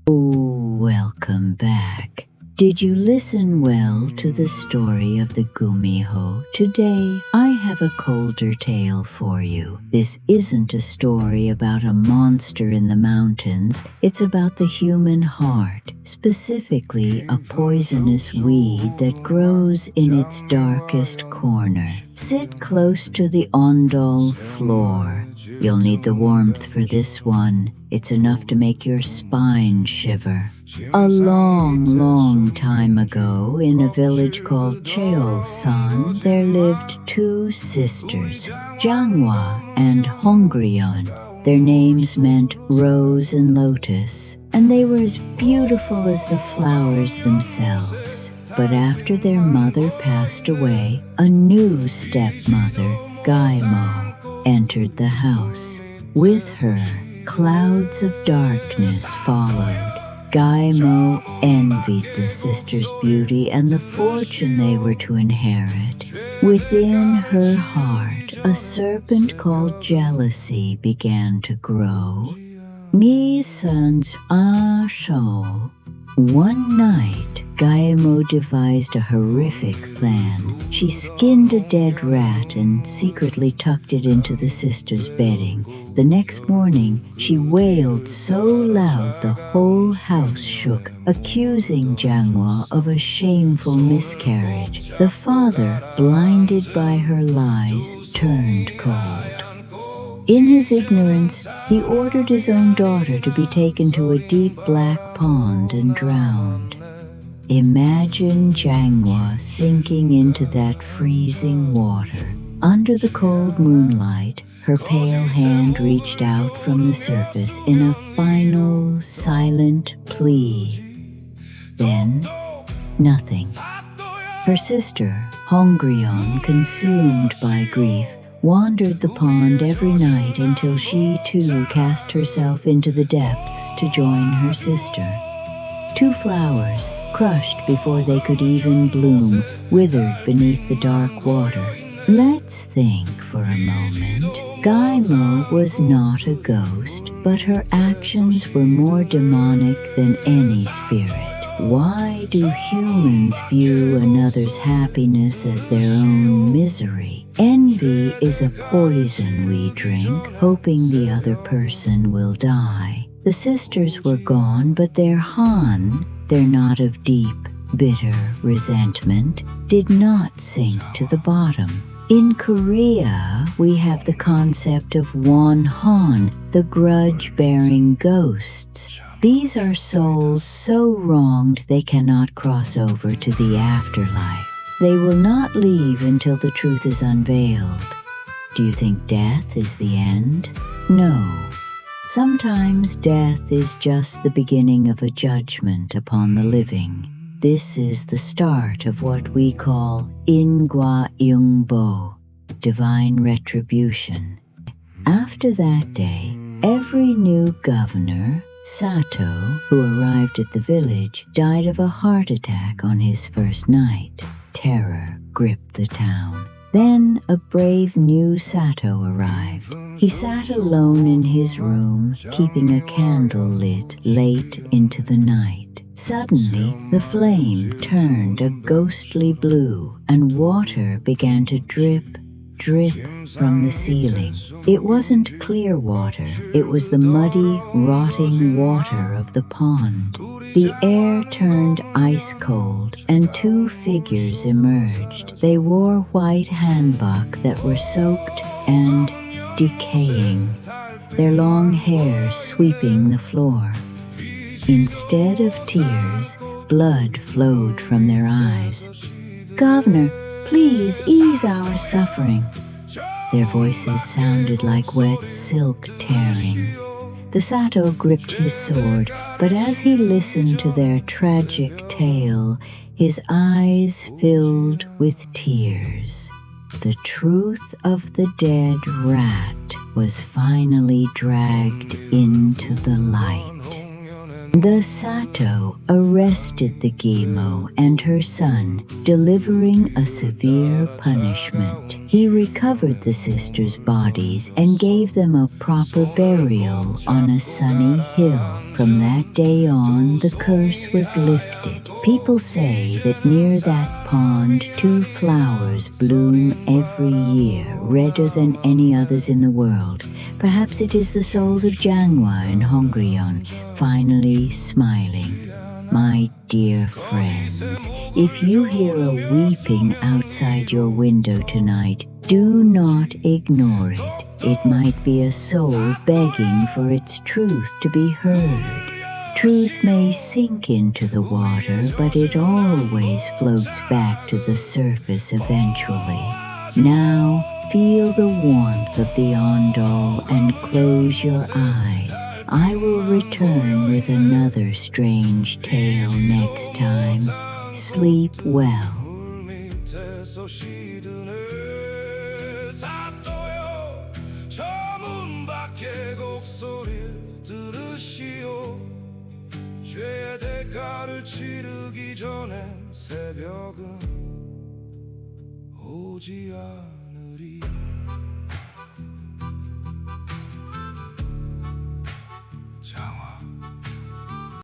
Oh, welcome back. Did you listen well to the story of the Gumiho? Today, I have a colder tale for you. This isn't a story about a monster in the mountains. It's about the human heart, specifically a poisonous weed that grows in its darkest corner. Sit close to the ondol floor. You'll need the warmth for this one. It's enough to make your spine shiver. A long time ago, in a village called Cheolsan, there lived two sisters, Janghwa and Hongryeon. Their names meant rose and lotus, and they were as beautiful as the flowers themselves. But after their mother passed away, a new stepmother, Gaimo, entered the house. With her, clouds of darkness followed. Gaimo envied the sisters' beauty and the fortune they were to inherit. Within her heart, a serpent called jealousy began to grow. Nisans Asho. One night, Gaimo devised a horrific plan. She skinned a dead rat and secretly tucked it into the sisters' bedding. The next morning, she wailed so loud the whole house shook, accusing Janghwa of a shameful miscarriage. The father, blinded by her lies, turned cold. In his ignorance, he ordered his own daughter to be taken to a deep black pond and drowned. Imagine Janghwa sinking into that freezing water. Under the cold moonlight, her pale hand reached out from the surface in a final, silent plea. Then, nothing. Her sister, Hongryeon, consumed by grief, wandered the pond every night until she too cast herself into the depths to join her sister. Two flowers, crushed before they could even bloom, withered beneath the dark water. Let's think for a moment. Gaimo was not a ghost, but her actions were more demonic than any spirit. Why do humans view another's happiness as their own misery? Envy is a poison we drink, hoping the other person will die. The sisters were gone, but their Han, their knot of deep, bitter resentment, did not sink to the bottom. In Korea, we have the concept of Won-hon, the grudge-bearing ghosts. These are souls so wronged they cannot cross over to the afterlife. They will not leave until the truth is unveiled. Do you think death is the end? No. Sometimes death is just the beginning of a judgment upon the living. This is the start of what we call Ingwa Yungbo, divine retribution. After that day, every new governor, Sato, who arrived at the village, died of a heart attack on his first night. Terror gripped the town. Then a brave new Sato arrived. He sat alone in his room, keeping a candle lit late into the night. Suddenly, the flame turned a ghostly blue, and water began to drip from the ceiling. It wasn't clear water. It was the muddy, rotting water of the pond. The air turned ice cold, and two figures emerged. They wore white hanbok that were soaked and decaying, their long hair sweeping the floor. Instead of tears, blood flowed from their eyes. "Governor, please ease our suffering." Their voices sounded like wet silk tearing. The Sato gripped his sword, but as he listened to their tragic tale, his eyes filled with tears. The truth of the dead rat was finally dragged into the light. The Sato arrested the Gimo and her son, delivering a severe punishment. He recovered the sisters' bodies and gave them a proper burial on a sunny hill. From that day on, the curse was lifted. People say that near that pond 2 flowers bloom every year, redder than any others in the world. Perhaps it is the souls of Janghwa and Hongryeon finally smiling. My dear friends, if you hear a weeping outside your window tonight, do not ignore it. It might be a soul begging for its truth to be heard. Truth may sink into the water, but it always floats back to the surface eventually. Now, feel the warmth of the ondol and close your eyes. I will return with another strange tale next time. Sleep well. 죄의 대가를 치르기 전엔 새벽은 오지 않아.